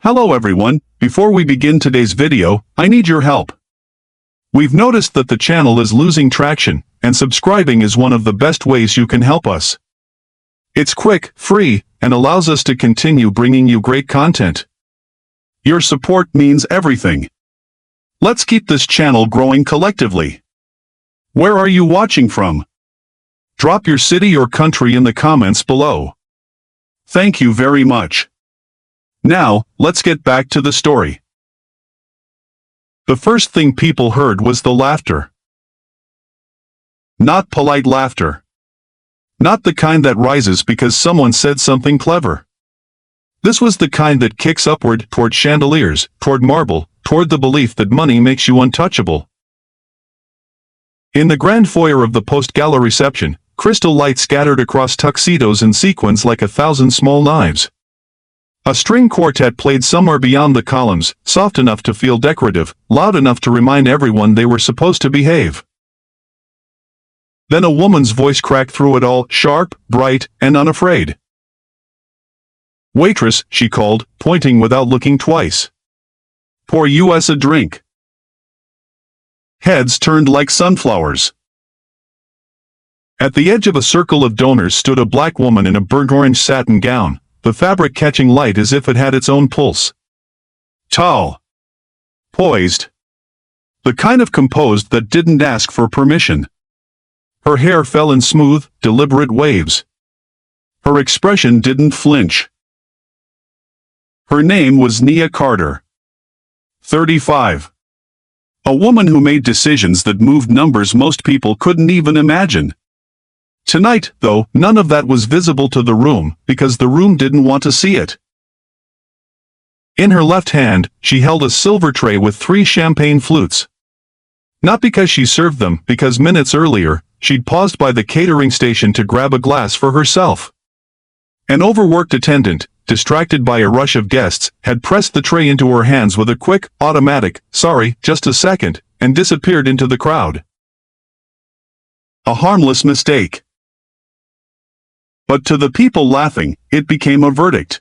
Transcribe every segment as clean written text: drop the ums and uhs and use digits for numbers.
Hello everyone, before we begin today's video, I need your help. We've noticed that the channel is losing traction, and subscribing is one of the best ways you can help us. It's quick, free, and allows us to continue bringing you great content. Your support means everything. Let's keep this channel growing collectively. Where are you watching from? Drop your city or country in the comments below. Thank you very much. Now, let's get back to the story. The first thing people heard was the laughter. Not polite laughter. Not the kind that rises because someone said something clever. This was the kind that kicks upward toward chandeliers, toward marble, toward the belief that money makes you untouchable. In the grand foyer of the post-gala reception, crystal light scattered across tuxedos and sequins like 1,000 small knives. A string quartet played somewhere beyond the columns, soft enough to feel decorative, loud enough to remind everyone they were supposed to behave. Then a woman's voice cracked through it all, sharp, bright, and unafraid. "Waitress," she called, pointing without looking twice. "Pour us a drink." Heads turned like sunflowers. At the edge of a circle of donors stood a black woman in a burnt orange satin gown, the fabric catching light as if it had its own pulse. Tall. Poised. The kind of composed that didn't ask for permission. Her hair fell in smooth, deliberate waves. Her expression didn't flinch. Her name was Nia Carter. 35. A woman who made decisions that moved numbers most people couldn't even imagine. Tonight, though, none of that was visible to the room, because the room didn't want to see it. In her left hand, she held a silver tray with 3 champagne flutes. Not because she served them, because minutes earlier, she'd paused by the catering station to grab a glass for herself. An overworked attendant, distracted by a rush of guests, had pressed the tray into her hands with a quick, automatic, "Sorry, just a second," and disappeared into the crowd. A harmless mistake. But to the people laughing, it became a verdict.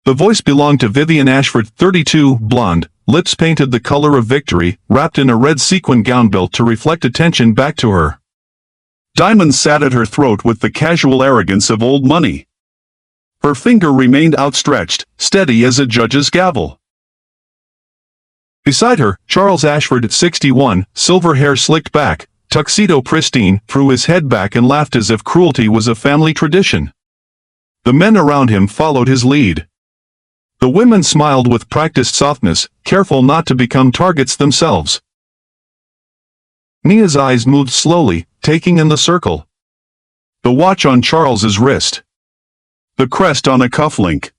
The voice belonged to Vivian Ashford, 32, blonde, lips painted the color of victory, wrapped in a red sequin gown built to reflect attention back to her. Diamonds sat at her throat with the casual arrogance of old money. Her finger remained outstretched, steady as a judge's gavel. Beside her, Charles Ashford, 61, silver hair slicked back, tuxedo pristine, threw his head back and laughed as if cruelty was a family tradition. The men around him followed his lead. The women smiled with practiced softness, careful not to become targets themselves. Nia's eyes moved slowly, taking in the circle. The watch on Charles's wrist. The crest on a cufflink.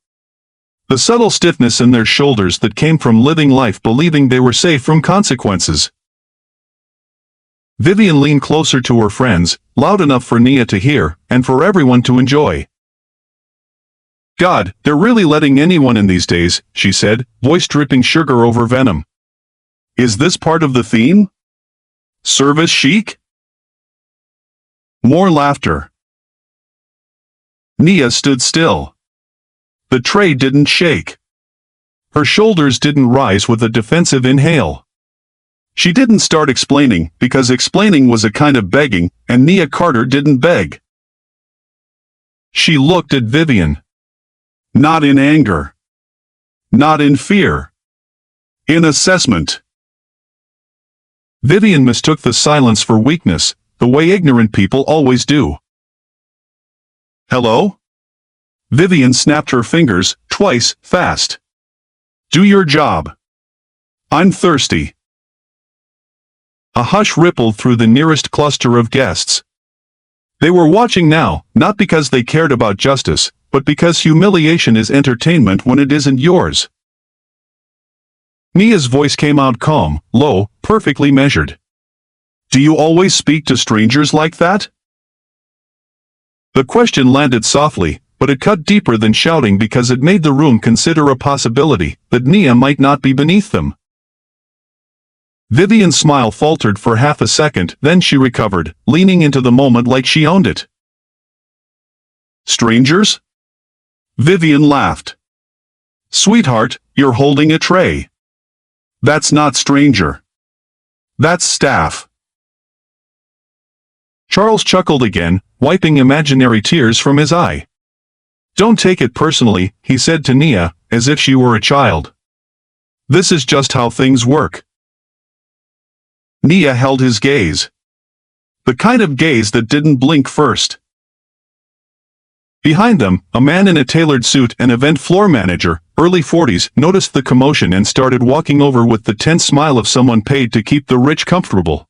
The subtle stiffness in their shoulders that came from living life believing they were safe from consequences. Vivian leaned closer to her friends, loud enough for Nia to hear, and for everyone to enjoy. "God, they're really letting anyone in these days," she said, voice dripping sugar over venom. "Is this part of the theme? Service chic?" More laughter. Nia stood still. The tray didn't shake. Her shoulders didn't rise with a defensive inhale. She didn't start explaining, because explaining was a kind of begging, and Nia Carter didn't beg. She looked at Vivian. Not in anger. Not in fear. In assessment. Vivian mistook the silence for weakness, the way ignorant people always do. "Hello?" Vivian snapped her fingers, twice, fast. "Do your job. I'm thirsty." A hush rippled through the nearest cluster of guests. They were watching now, not because they cared about justice, but because humiliation is entertainment when it isn't yours. Nia's voice came out calm, low, perfectly measured. "Do you always speak to strangers like that?" The question landed softly, but it cut deeper than shouting because it made the room consider a possibility that Nia might not be beneath them. Vivian's smile faltered for half a second, then she recovered, leaning into the moment like she owned it. "Strangers?" Vivian laughed. Sweetheart, you're holding a tray. That's not stranger. That's staff. Charles chuckled again, wiping imaginary tears from his eye. Don't take it personally, he said to Nia, as if she were a child. This is just how things work. Nia held his gaze. The kind of gaze that didn't blink first. Behind them, a man in a tailored suit and event floor manager, early 40s, noticed the commotion and started walking over with the tense smile of someone paid to keep the rich comfortable.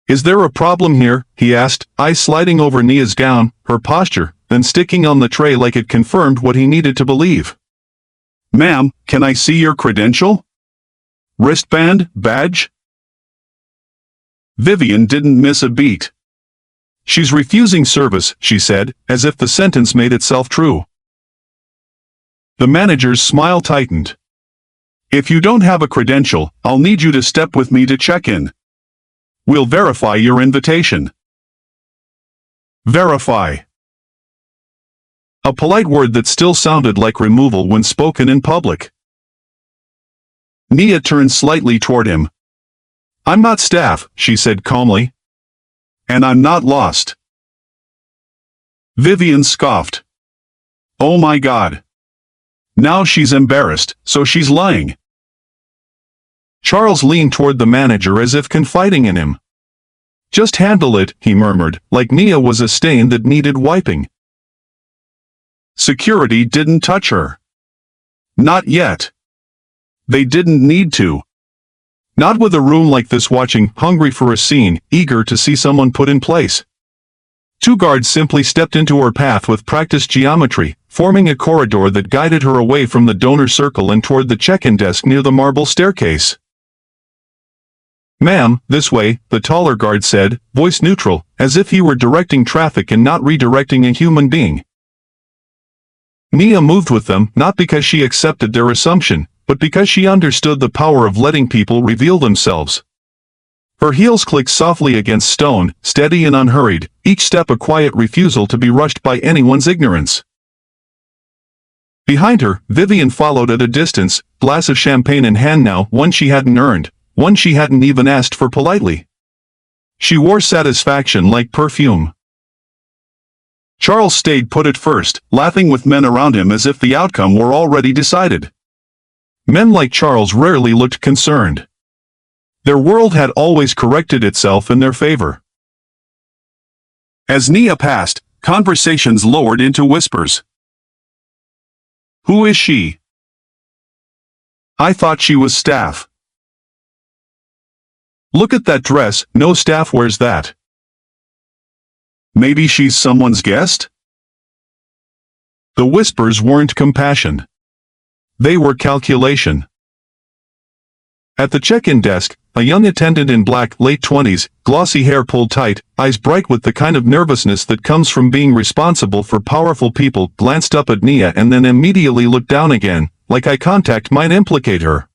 Is there a problem here? He asked, eyes sliding over Nia's gown, her posture, then sticking on the tray like it confirmed what he needed to believe. Ma'am, can I see your credential? Wristband, badge? Vivian didn't miss a beat. She's refusing service, she said, as if the sentence made itself true. The manager's smile tightened. If you don't have a credential, I'll need you to step with me to check in. We'll verify your invitation. Verify. A polite word that still sounded like removal when spoken in public. Nia turned slightly toward him. I'm not staff, she said calmly. And I'm not lost. Vivian scoffed. Oh my God. Now she's embarrassed, so she's lying. Charles leaned toward the manager as if confiding in him. Just handle it, he murmured, like Nia was a stain that needed wiping. Security didn't touch her. Not yet. They didn't need to. Not with a room like this watching, hungry for a scene, eager to see someone put in place. Two guards simply stepped into her path with practiced geometry, forming a corridor that guided her away from the donor circle and toward the check-in desk near the marble staircase. Ma'am, this way, the taller guard said, voice neutral, as if he were directing traffic and not redirecting a human being. Nia moved with them, not because she accepted their assumption, but because she understood the power of letting people reveal themselves. Her heels clicked softly against stone, steady and unhurried, each step a quiet refusal to be rushed by anyone's ignorance. Behind her, Vivian followed at a distance, glass of champagne in hand now, one she hadn't earned, one she hadn't even asked for politely. She wore satisfaction like perfume. Charles stayed put at first, laughing with men around him as if the outcome were already decided. Men like Charles rarely looked concerned. Their world had always corrected itself in their favor. As Nia passed, conversations lowered into whispers. Who is she? I thought she was staff. Look at that dress, no staff wears that. Maybe she's someone's guest? The whispers weren't compassion. They were calculation. At the check-in desk, a young attendant in black, late 20s, glossy hair pulled tight, eyes bright with the kind of nervousness that comes from being responsible for powerful people, glanced up at Nia and then immediately looked down again, like eye contact might implicate her.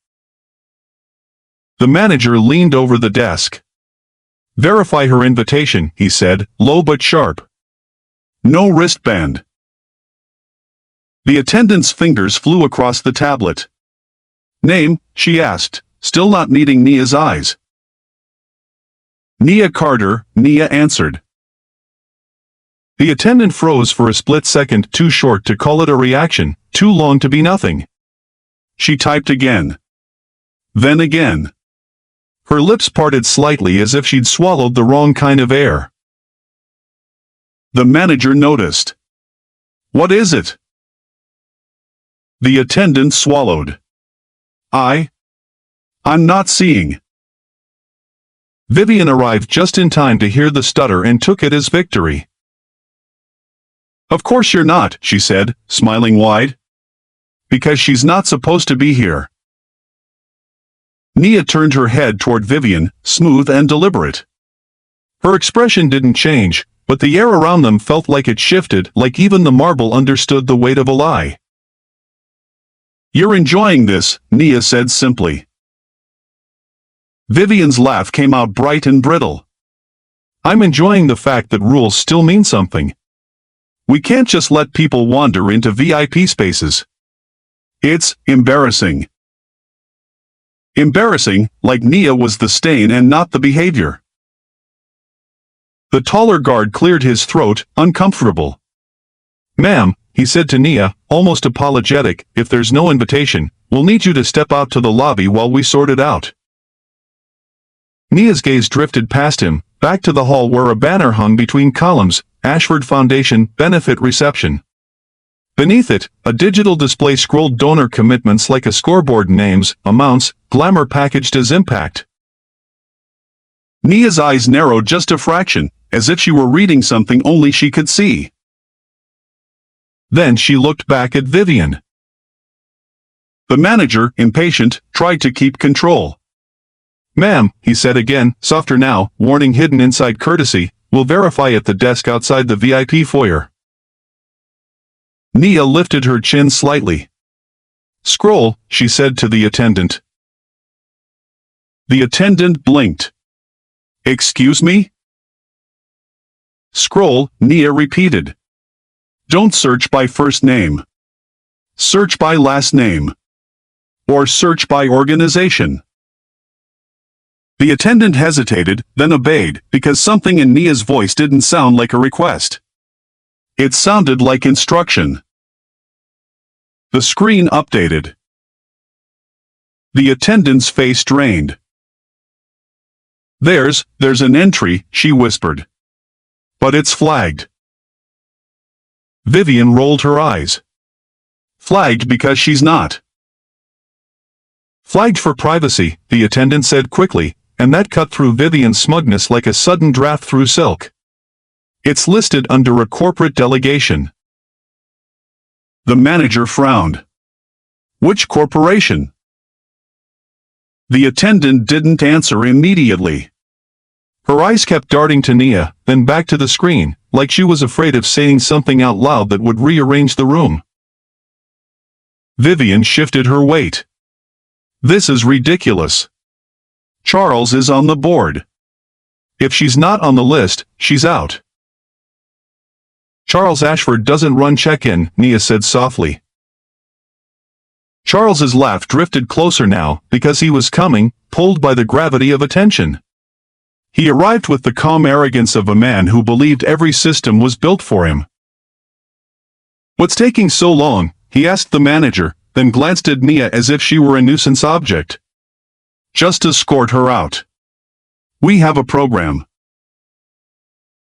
The manager leaned over the desk. Verify her invitation, he said, low but sharp. No wristband. The attendant's fingers flew across the tablet. Name, she asked, still not meeting Nia's eyes. Nia Carter, Nia answered. The attendant froze for a split second, too short to call it a reaction, too long to be nothing. She typed again. Then again. Her lips parted slightly as if she'd swallowed the wrong kind of air. The manager noticed. What is it? The attendant swallowed. I'm not seeing. Vivian arrived just in time to hear the stutter and took it as victory. Of course you're not, she said, smiling wide. Because she's not supposed to be here. Nia turned her head toward Vivian, smooth and deliberate. Her expression didn't change, but the air around them felt like it shifted, like even the marble understood the weight of a lie. You're enjoying this, Nia said simply. Vivian's laugh came out bright and brittle. I'm enjoying the fact that rules still mean something. We can't just let people wander into VIP spaces. It's embarrassing. Embarrassing, like Nia was the stain and not the behavior. The taller guard cleared his throat, uncomfortable. "Ma'am," he said to Nia, almost apologetic, "if there's no invitation, we'll need you to step out to the lobby while we sort it out." Nia's gaze drifted past him, back to the hall where a banner hung between columns, Ashford Foundation, Benefit Reception. Beneath it, a digital display scrolled donor commitments like a scoreboard: names, amounts, glamour packaged as impact. Nia's eyes narrowed just a fraction, as if she were reading something only she could see. Then she looked back at Vivian. The manager, impatient, tried to keep control. "Ma'am," he said again, softer now, warning hidden inside courtesy, "we'll verify at the desk outside the VIP foyer." Nia lifted her chin slightly. "Scroll," she said to the attendant. The attendant blinked. "Excuse me?" "Scroll," Nia repeated. "Don't search by first name. Search by last name. Or search by organization." The attendant hesitated, then obeyed, because something in Nia's voice didn't sound like a request. It sounded like instruction. The screen updated. The attendant's face drained. There's an entry," she whispered. "But it's flagged." Vivian rolled her eyes. "Flagged because she's not." "Flagged for privacy," the attendant said quickly, and that cut through Vivian's smugness like a sudden draft through silk. "It's listed under a corporate delegation." The manager frowned. "Which corporation?" The attendant didn't answer immediately. Her eyes kept darting to Nia, then back to the screen, like she was afraid of saying something out loud that would rearrange the room. Vivian shifted her weight. "This is ridiculous. Charles is on the board. If she's not on the list, she's out." "Charles Ashford doesn't run check-in," Nia said softly. Charles's laugh drifted closer now, because he was coming, pulled by the gravity of attention. He arrived with the calm arrogance of a man who believed every system was built for him. "What's taking so long?" he asked the manager, then glanced at Nia as if she were a nuisance object. "Just escort her out. We have a program."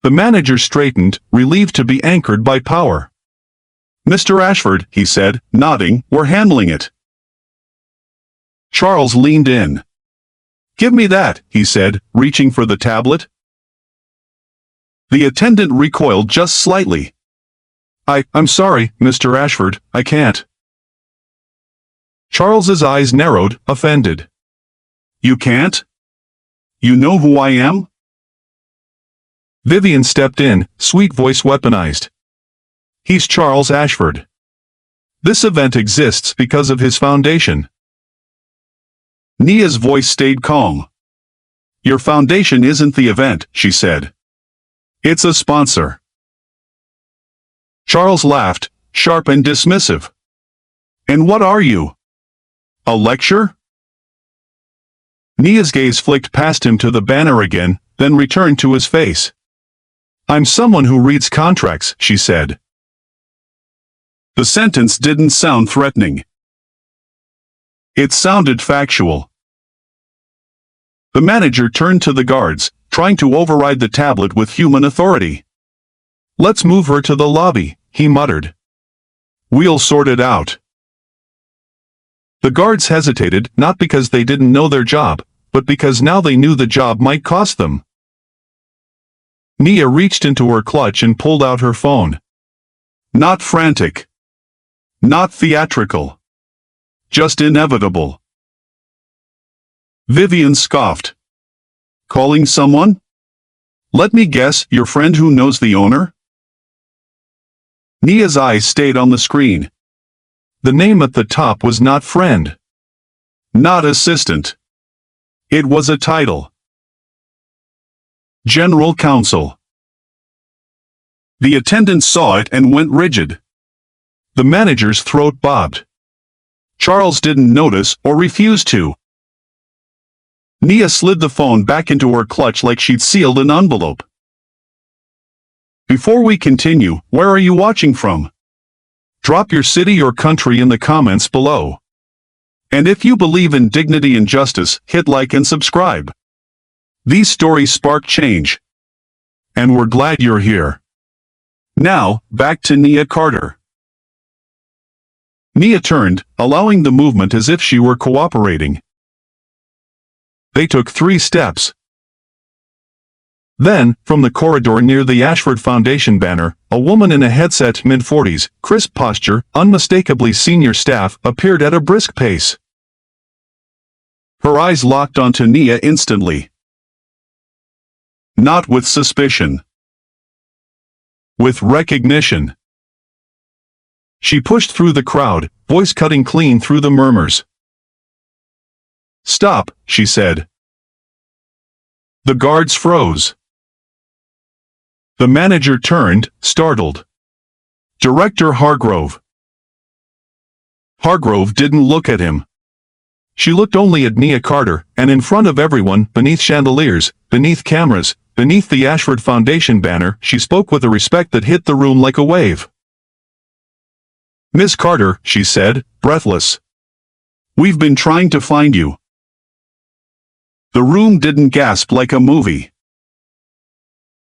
The manager straightened, relieved to be anchored by power. "Mr. Ashford," he said, nodding, "we're handling it." Charles leaned in. "Give me that," he said, reaching for the tablet. The attendant recoiled just slightly. I'm sorry, Mr. Ashford, I can't." Charles's eyes narrowed, offended. "You can't? You know who I am?" Vivian stepped in, sweet voice weaponized. "He's Charles Ashford. This event exists because of his foundation." Nia's voice stayed calm. "Your foundation isn't the event," she said. "It's a sponsor." Charles laughed, sharp and dismissive. "And what are you? A lecture?" Nia's gaze flicked past him to the banner again, then returned to his face. "I'm someone who reads contracts," she said. The sentence didn't sound threatening. It sounded factual. The manager turned to the guards, trying to override the tablet with human authority. "Let's move her to the lobby," he muttered. "We'll sort it out." The guards hesitated, not because they didn't know their job, but because now they knew the job might cost them. Nia reached into her clutch and pulled out her phone. Not frantic. Not theatrical. Just inevitable. Vivian scoffed. "Calling someone? Let me guess, your friend who knows the owner?" Nia's eyes stayed on the screen. The name at the top was not friend. Not assistant. It was a title. General Counsel. The attendant saw it and went rigid. The manager's throat bobbed. Charles didn't notice or refuse to. Nia slid the phone back into her clutch like she'd sealed an envelope. Before we continue, where are you watching from? Drop your city or country in the comments below. And if you believe in dignity and justice, hit like and subscribe. These stories spark change. And we're glad you're here. Now, back to Nia Carter. Nia turned, allowing the movement as if she were cooperating. They took 3 steps. Then, from the corridor near the Ashford Foundation banner, a woman in a headset, mid-40s, crisp posture, unmistakably senior staff, appeared at a brisk pace. Her eyes locked onto Nia instantly. Not with suspicion. With recognition. She pushed through the crowd, voice cutting clean through the murmurs. "Stop," she said. The guards froze. The manager turned, startled. "Director Hargrove." Hargrove didn't look at him. She looked only at Nia Carter, and in front of everyone, beneath chandeliers, beneath cameras, beneath the Ashford Foundation banner, she spoke with a respect that hit the room like a wave. "Miss Carter," she said, breathless. "We've been trying to find you." The room didn't gasp like a movie.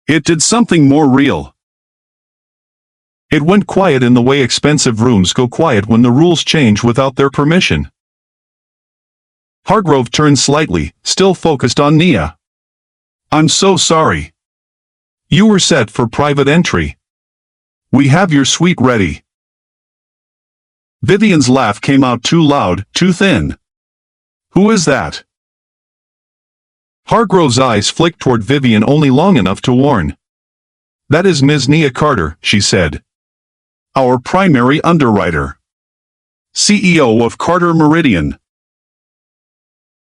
It did something more real. It went quiet in the way expensive rooms go quiet when the rules change without their permission. Hargrove turned slightly, still focused on Nia. "I'm so sorry. You were set for private entry. We have your suite ready." Vivian's laugh came out too loud, too thin. "Who is that?" Hargrove's eyes flicked toward Vivian only long enough to warn. "That is Ms. Nia Carter," she said. "Our primary underwriter. CEO of Carter Meridian."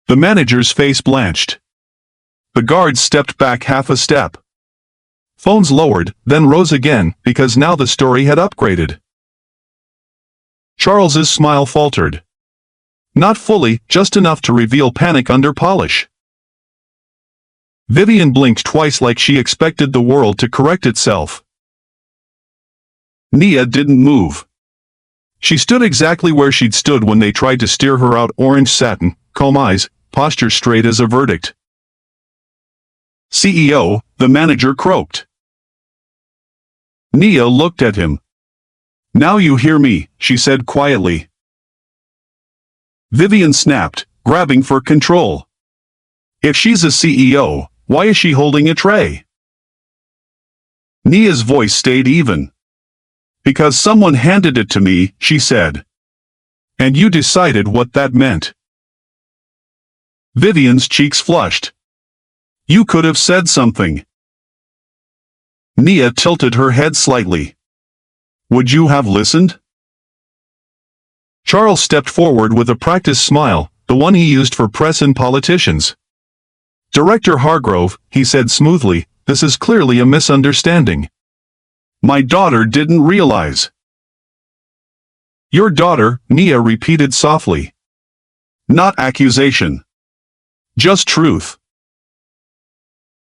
The manager's face blanched. The guards stepped back half a step. Phones lowered, then rose again, because now the story had upgraded. Charles's smile faltered. Not fully, just enough to reveal panic under polish. Vivian blinked twice like she expected the world to correct itself. Nia didn't move. She stood exactly where she'd stood when they tried to steer her out, orange satin, calm eyes, posture straight as a verdict. "CEO," the manager croaked. Nia looked at him. "Now you hear me," she said quietly. Vivian snapped, grabbing for control. "If she's a CEO, why is she holding a tray?" Nia's voice stayed even. "Because someone handed it to me," she said. "And you decided what that meant." Vivian's cheeks flushed. "You could have said something." Nia tilted her head slightly. "Would you have listened?" Charles stepped forward with a practiced smile, the one he used for press and politicians. "Director Hargrove," he said smoothly, "this is clearly a misunderstanding. My daughter didn't realize." "Your daughter," Nia repeated softly. "Not accusation. Just truth."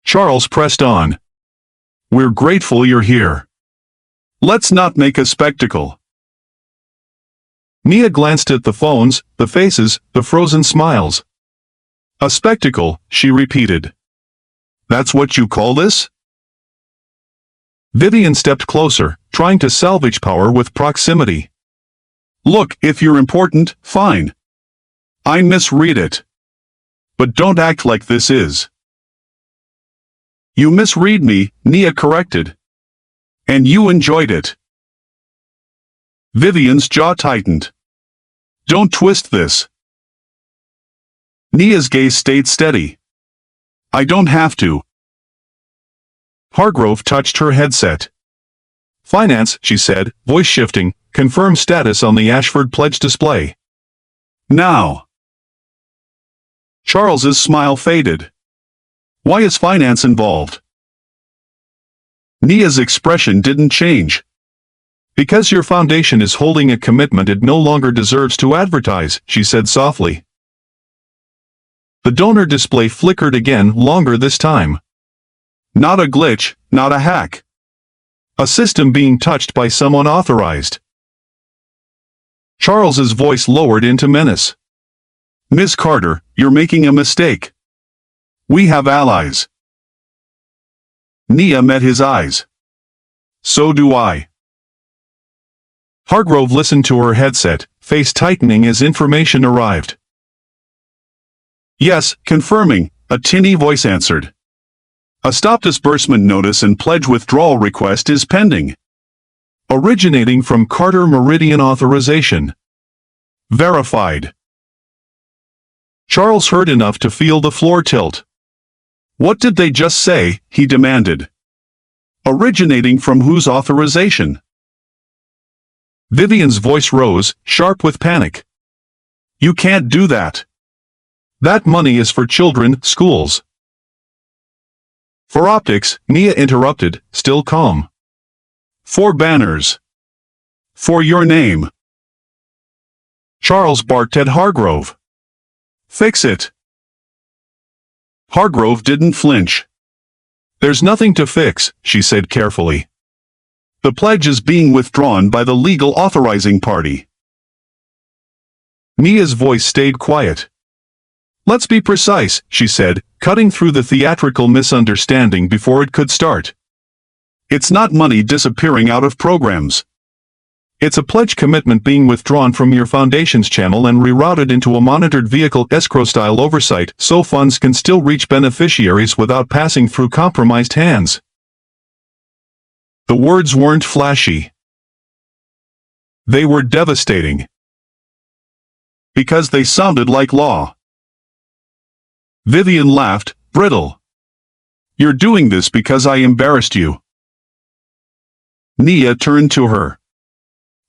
Charles pressed on. "We're grateful you're here. Let's not make a spectacle." Nia glanced at the phones, the faces, the frozen smiles. "A spectacle," she repeated. "That's what you call this?" Vivian stepped closer, trying to salvage power with proximity. "Look, if you're important, fine. I misread it. But don't act like this is." "You misread me," Nia corrected. "And you enjoyed it." Vivian's jaw tightened. "Don't twist this." Nia's gaze stayed steady. "I don't have to." Hargrove touched her headset. "Finance," she said, voice shifting, "confirm status on the Ashford pledge display. Now." Charles's smile faded. "Why is finance involved?" Nia's expression didn't change. Because your foundation is holding a commitment it no longer deserves to advertise, she said softly. The donor display flickered again, longer this time. Not a glitch, not a hack. A system being touched by someone authorized. Charles's voice lowered into menace. Ms. Carter, you're making a mistake. We have allies. Nia met his eyes. So do I. Hargrove listened to her headset, face tightening as information arrived. Yes, confirming, a tinny voice answered. A stop disbursement notice and pledge withdrawal request is pending. Originating from Carter Meridian Authorization. Verified. Charles heard enough to feel the floor tilt. What did they just say, he demanded. Originating from whose authorization? Vivian's voice rose, sharp with panic. You can't do that. That money is for children, schools. For optics, Nia interrupted, still calm. For banners. For your name. Charles barked at Hargrove. Fix it. Hargrove didn't flinch. There's nothing to fix, she said carefully. The pledge is being withdrawn by the legal authorizing party. Nia's voice stayed quiet. Let's be precise, she said, cutting through the theatrical misunderstanding before it could start. It's not money disappearing out of programs. It's a pledge commitment being withdrawn from your foundation's channel and rerouted into a monitored vehicle escrow-style oversight so funds can still reach beneficiaries without passing through compromised hands. The words weren't flashy. They were devastating. Because they sounded like law. Vivian laughed, brittle. You're doing this because I embarrassed you. Nia turned to her.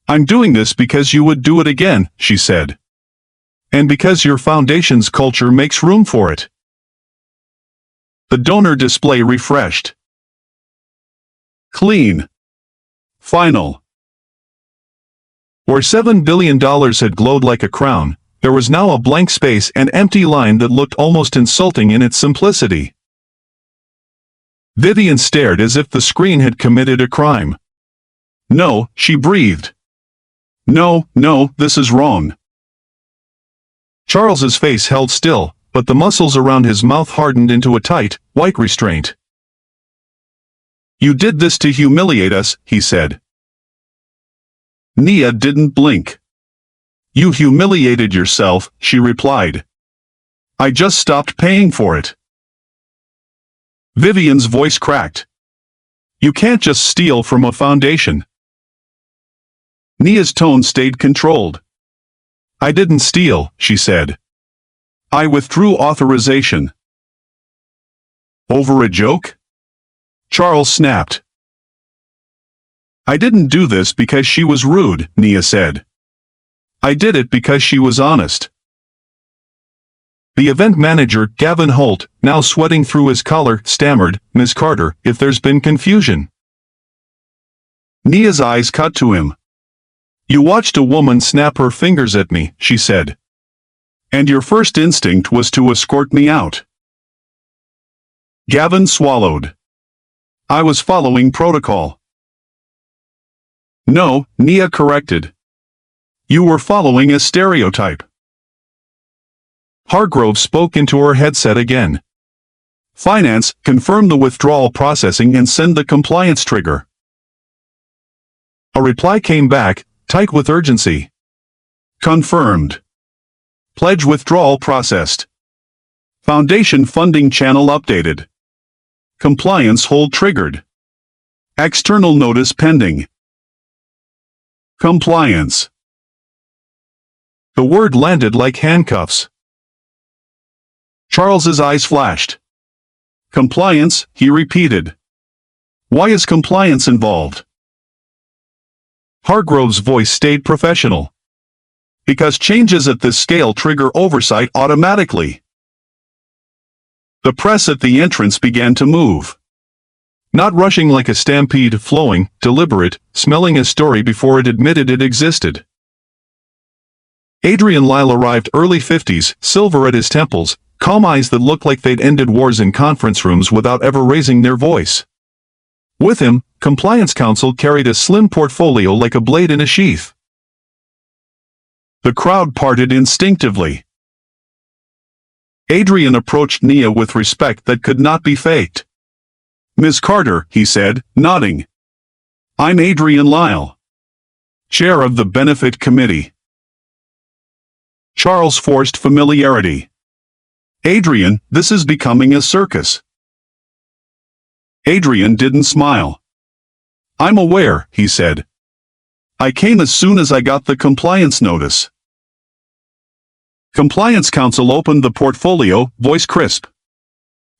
I'm doing this because you would do it again, she said. And because your foundation's culture makes room for it. The donor display refreshed. Clean. Final. Where $7 billion had glowed like a crown, there was now a blank space and empty line that looked almost insulting in its simplicity. Vivian stared as if the screen had committed a crime. No, she breathed. No, this is wrong. Charles's face held still, but the muscles around his mouth hardened into a tight, white restraint. You did this to humiliate us, he said. Nia didn't blink. You humiliated yourself, she replied. I just stopped paying for it. Vivian's voice cracked. You can't just steal from a foundation. Nia's tone stayed controlled. I didn't steal, she said. I withdrew authorization. Over a joke? Charles snapped. I didn't do this because she was rude, Nia said. I did it because she was honest. The event manager, Gavin Holt, now sweating through his collar, stammered, Ms. Carter, if there's been confusion. Nia's eyes cut to him. You watched a woman snap her fingers at me, she said. And your first instinct was to escort me out. Gavin swallowed. I was following protocol. No, Nia corrected. You were following a stereotype. Hargrove spoke into her headset again. Finance, confirm the withdrawal processing and send the compliance trigger. A reply came back, tight with urgency. Confirmed. Pledge withdrawal processed. Foundation funding channel updated. Compliance hold triggered. External notice pending. Compliance. The word landed like handcuffs. Charles's eyes flashed. Compliance, he repeated. Why is compliance involved? Hargrove's voice stayed professional. Because changes at this scale trigger oversight automatically. The press at the entrance began to move. Not rushing like a stampede, flowing, deliberate, smelling a story before it admitted it existed. Adrian Lyle arrived early 50s, silver at his temples, calm eyes that looked like they'd ended wars in conference rooms without ever raising their voice. With him, compliance counsel carried a slim portfolio like a blade in a sheath. The crowd parted instinctively. Adrian approached Nia with respect that could not be faked. "Ms. Carter," he said, nodding. "I'm Adrian Lyle, chair of the benefit committee." Charles forced familiarity. "Adrian, this is becoming a circus." Adrian didn't smile. "I'm aware," he said. "I came as soon as I got the compliance notice." Compliance counsel opened the portfolio, voice crisp.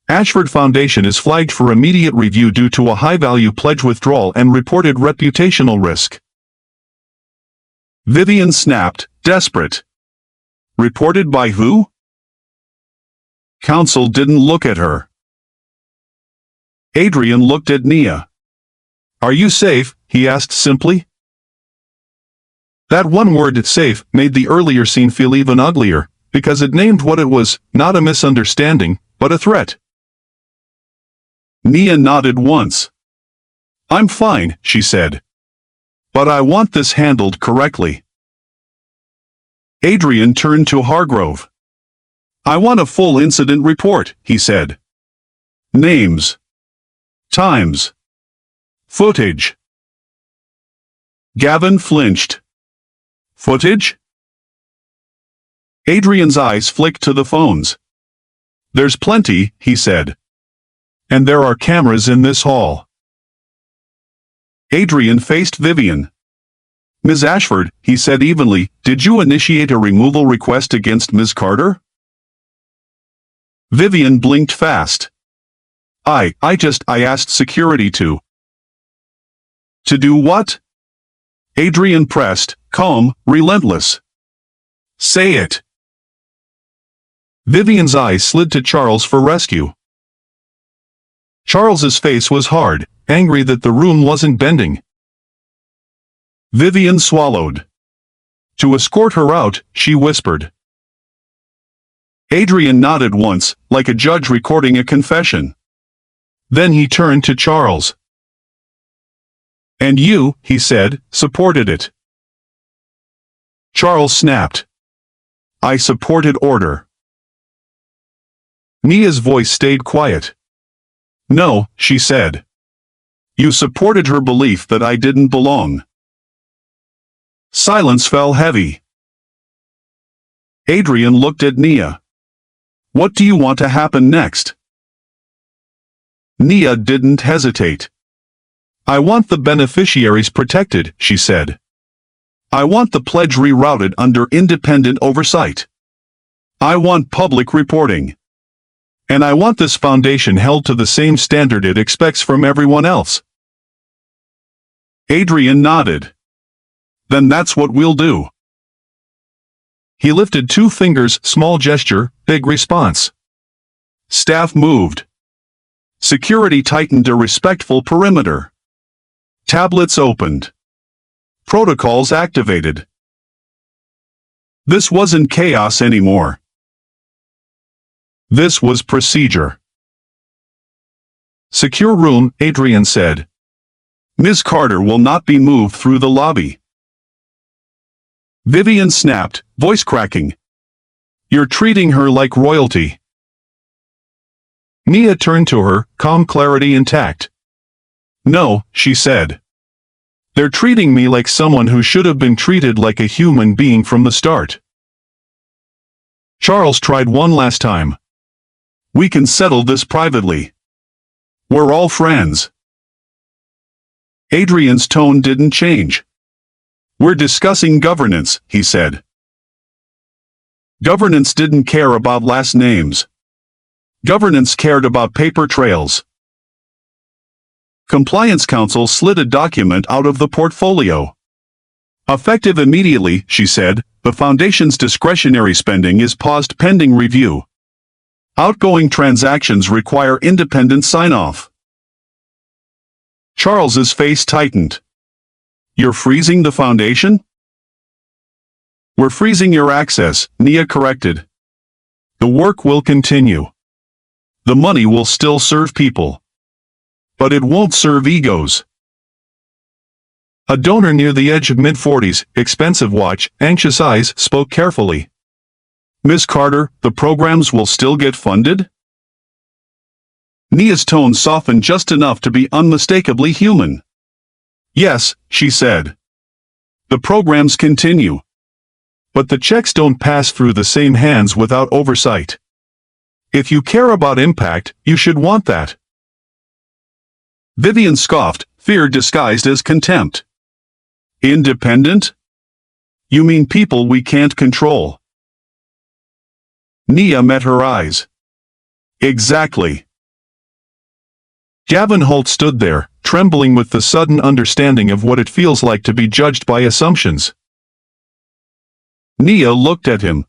"Ashford Foundation is flagged for immediate review due to a high-value pledge withdrawal and reported reputational risk." Vivian snapped, desperate. "Reported by who?" Counsel didn't look at her. Adrian looked at Nia. "Are you safe?" he asked simply. That one word, safe, made the earlier scene feel even uglier, because it named what it was, not a misunderstanding, but a threat. Nia nodded once. "I'm fine," she said. "But I want this handled correctly." Adrian turned to Hargrove. "I want a full incident report," he said. "Names. Times. Footage." Gavin flinched. "Footage?" Adrian's eyes flicked to the phones. "There's plenty," he said. "And there are cameras in this hall." Adrian faced Vivian. "Ms. Ashford," he said evenly, "did you initiate a removal request against Ms. Carter?" Vivian blinked fast. I asked security to." "To do what?" Adrian pressed, calm, relentless. "Say it." Vivian's eyes slid to Charles for rescue. Charles's face was hard, angry that the room wasn't bending. Vivian swallowed. To escort her out, she whispered. Adrian nodded once, like a judge recording a confession. Then he turned to Charles. "And you," he said, "supported it." Charles snapped. "I supported order." Nia's voice stayed quiet. "No," she said. "You supported her belief that I didn't belong." Silence fell heavy. Adrian looked at Nia. "What do you want to happen next?" Nia didn't hesitate. "I want the beneficiaries protected," she said. "I want the pledge rerouted under independent oversight. I want public reporting. And I want this foundation held to the same standard it expects from everyone else." Adrian nodded. "Then that's what we'll do." He lifted two fingers, small gesture, big response. Staff moved. Security tightened a respectful perimeter. Tablets opened. Protocols activated. This wasn't chaos anymore. This was procedure. "Secure room," Adrian said. "Ms. Carter will not be moved through the lobby." Vivian snapped, voice cracking. "You're treating her like royalty." Nia turned to her, calm clarity intact. "No," she said. "They're treating me like someone who should have been treated like a human being from the start." Charles tried one last time. "We can settle this privately. We're all friends." Adrian's tone didn't change. "We're discussing governance," he said. Governance didn't care about last names. Governance cared about paper trails. Compliance Counsel slid a document out of the portfolio. "Effective immediately," she said, "the Foundation's discretionary spending is paused pending review. Outgoing transactions require independent sign-off." Charles's face tightened. You're freezing the foundation? We're freezing your access, Nia corrected. The work will continue. The money will still serve people. But it won't serve egos. A donor near the edge of mid-40s, expensive watch, anxious eyes, spoke carefully. Miss Carter, the programs will still get funded? Nia's tone softened just enough to be unmistakably human. Yes, she said. The programs continue. But the checks don't pass through the same hands without oversight. If you care about impact, you should want that. Vivian scoffed, fear disguised as contempt. Independent? You mean people we can't control? Nia met her eyes. Exactly. Gavin Holt stood there, trembling with the sudden understanding of what it feels like to be judged by assumptions. Nia looked at him.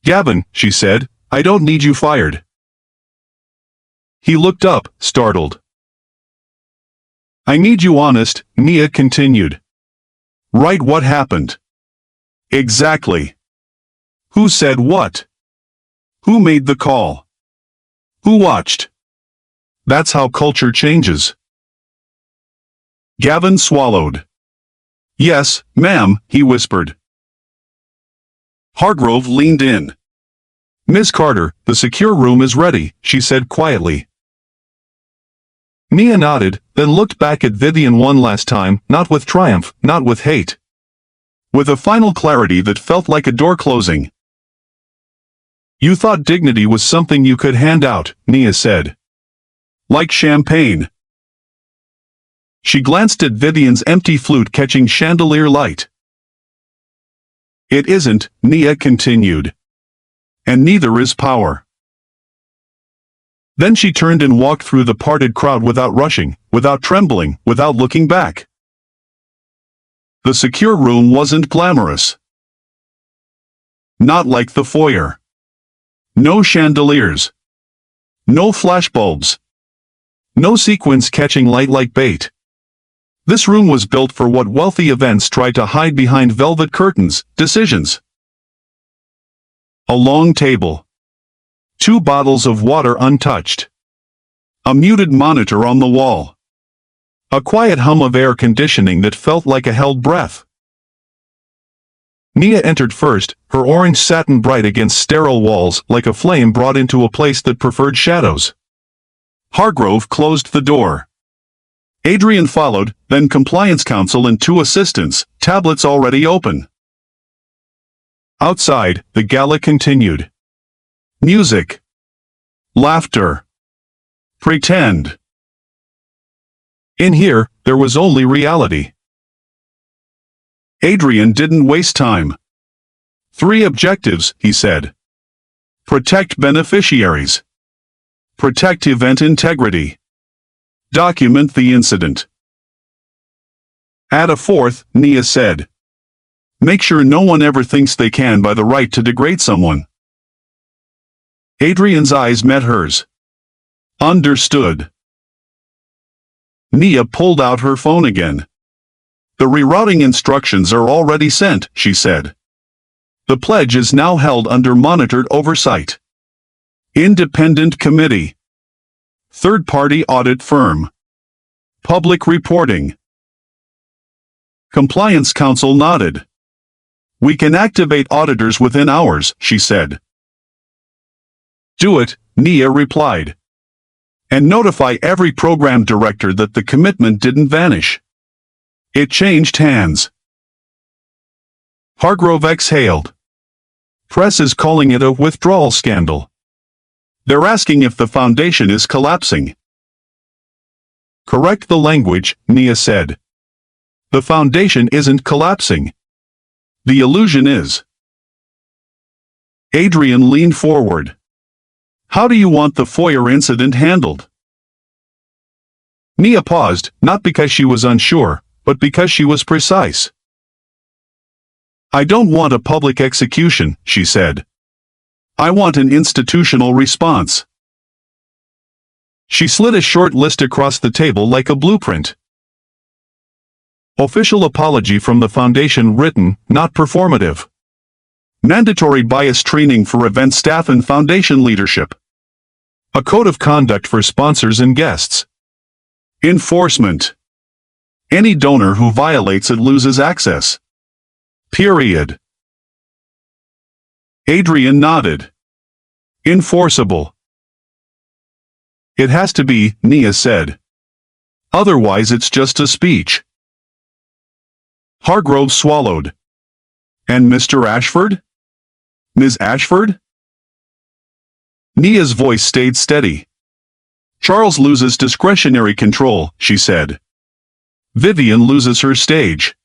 Gavin, she said, I don't need you fired. He looked up, startled. I need you honest, Nia continued. Right, what happened? Exactly. Who said what? Who made the call? Who watched? That's how culture changes. Gavin swallowed. Yes, ma'am, he whispered. Hargrove leaned in. Miss Carter, the secure room is ready, she said quietly. Nia nodded, then looked back at Vivian one last time, not with triumph, not with hate. With a final clarity that felt like a door closing. You thought dignity was something you could hand out, Nia said. Like champagne. She glanced at Vivian's empty flute catching chandelier light. It isn't, Nia continued. And neither is power. Then she turned and walked through the parted crowd without rushing, without trembling, without looking back. The secure room wasn't glamorous. Not like the foyer. No chandeliers. No flashbulbs. No sequins catching light like bait. This room was built for what wealthy events try to hide behind velvet curtains, decisions. A long table. 2 bottles of water untouched. A muted monitor on the wall. A quiet hum of air conditioning that felt like a held breath. Nia entered first, her orange satin bright against sterile walls like a flame brought into a place that preferred shadows. Hargrove closed the door. Adrian followed, then compliance counsel and 2 assistants, tablets already open. Outside, the gala continued. Music. Laughter. Pretend. In here, there was only reality. Adrian didn't waste time. 3 objectives, he said. Protect beneficiaries. Protect event integrity. Document the incident. Add a 4th, Nia said. Make sure no one ever thinks they can by the right to degrade someone. Adrian's eyes met hers. Understood. Nia pulled out her phone again. The rerouting instructions are already sent, she said. The pledge is now held under monitored oversight. Independent committee. Third-party audit firm. Public reporting. Compliance counsel nodded. We can activate auditors within hours, she said. Do it, Nia replied. And notify every program director that the commitment didn't vanish. It changed hands. Hargrove exhaled. Press is calling it a withdrawal scandal. They're asking if the foundation is collapsing. Correct the language, Nia said. The foundation isn't collapsing. The illusion is. Adrian leaned forward. How do you want the foyer incident handled? Nia paused, not because she was unsure, but because she was precise. I don't want a public execution, she said. I want an institutional response. She slid a short list across the table like a blueprint. Official apology from the foundation, written, not performative. Mandatory bias training for event staff and foundation leadership. A code of conduct for sponsors and guests. Enforcement. Any donor who violates it loses access. Period. Adrian nodded. Enforceable. It has to be, Nia said. Otherwise it's just a speech. Hargrove swallowed. And Mr. Ashford? Ms. Ashford? Nia's voice stayed steady. Charles loses discretionary control, she said. Vivian loses her stage.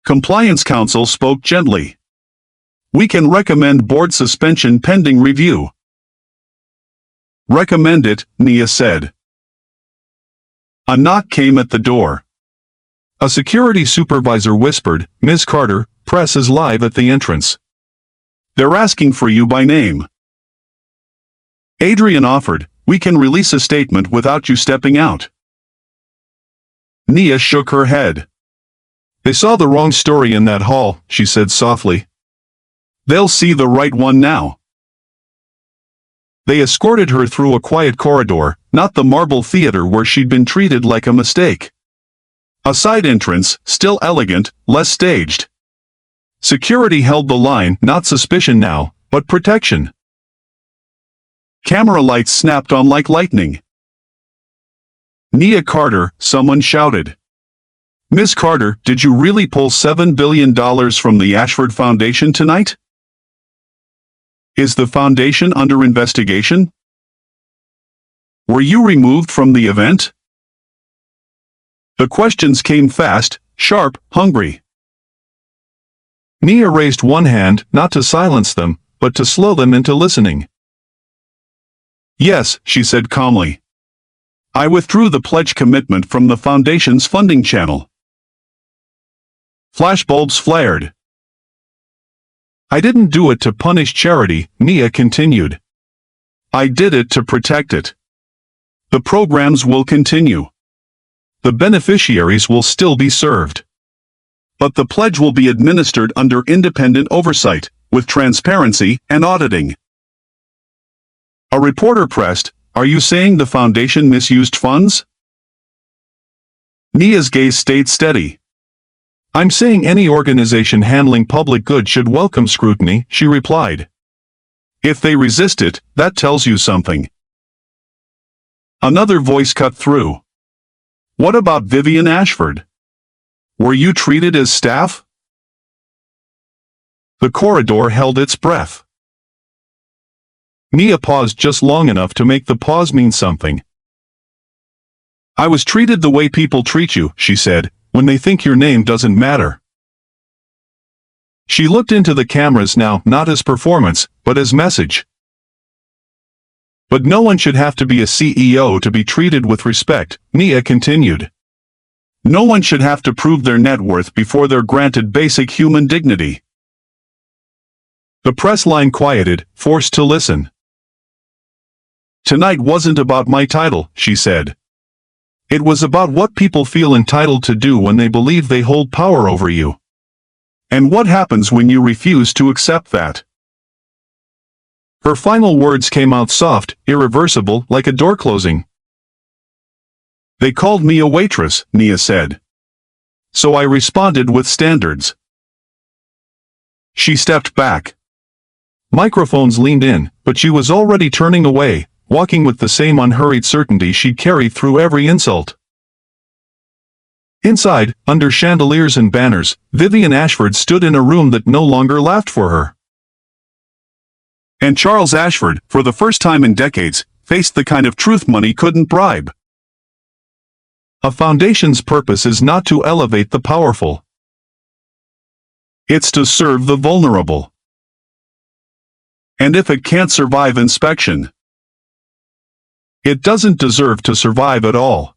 Compliance Counsel spoke gently. We can recommend board suspension pending review. Recommend it, Nia said. A knock came at the door. A security supervisor whispered, Ms. Carter, press is live at the entrance. They're asking for you by name. Adrian offered, we can release a statement without you stepping out. Nia shook her head. They saw the wrong story in that hall, she said softly. They'll see the right one now. They escorted her through a quiet corridor, not the marble theater where she'd been treated like a mistake. A side entrance, still elegant, less staged. Security held the line, not suspicion now, but protection. Camera lights snapped on like lightning. Nia Carter, someone shouted. Miss Carter, did you really pull $7 billion from the Ashford Foundation tonight? Is the foundation under investigation? Were you removed from the event? The questions came fast, sharp, hungry. Nia raised one hand, not to silence them, but to slow them into listening. Yes, she said calmly. I withdrew the pledge commitment from the foundation's funding channel. Flashbulbs flared. I didn't do it to punish charity, Nia continued. I did it to protect it. The programs will continue. The beneficiaries will still be served. But the pledge will be administered under independent oversight, with transparency and auditing. A reporter pressed, are you saying the foundation misused funds? Nia's gaze stayed steady. I'm saying any organization handling public good should welcome scrutiny, she replied. If they resist it, that tells you something. Another voice cut through. What about Vivian Ashford? Were you treated as staff? The corridor held its breath. Nia paused just long enough to make the pause mean something. I was treated the way people treat you, she said, when they think your name doesn't matter. She looked into the cameras now, not as performance, but as message. But no one should have to be a CEO to be treated with respect, Nia continued. No one should have to prove their net worth before they're granted basic human dignity. The press line quieted, forced to listen. Tonight wasn't about my title, she said. It was about what people feel entitled to do when they believe they hold power over you. And what happens when you refuse to accept that. Her final words came out soft, irreversible, like a door closing. They called me a waitress, Nia said. So I responded with standards. She stepped back. Microphones leaned in, but she was already turning away, walking with the same unhurried certainty she'd carried through every insult. Inside, under chandeliers and banners, Vivian Ashford stood in a room that no longer laughed for her. And Charles Ashford, for the first time in decades, faced the kind of truth money couldn't bribe. A foundation's purpose is not to elevate the powerful. It's to serve the vulnerable. And if it can't survive inspection, it doesn't deserve to survive at all.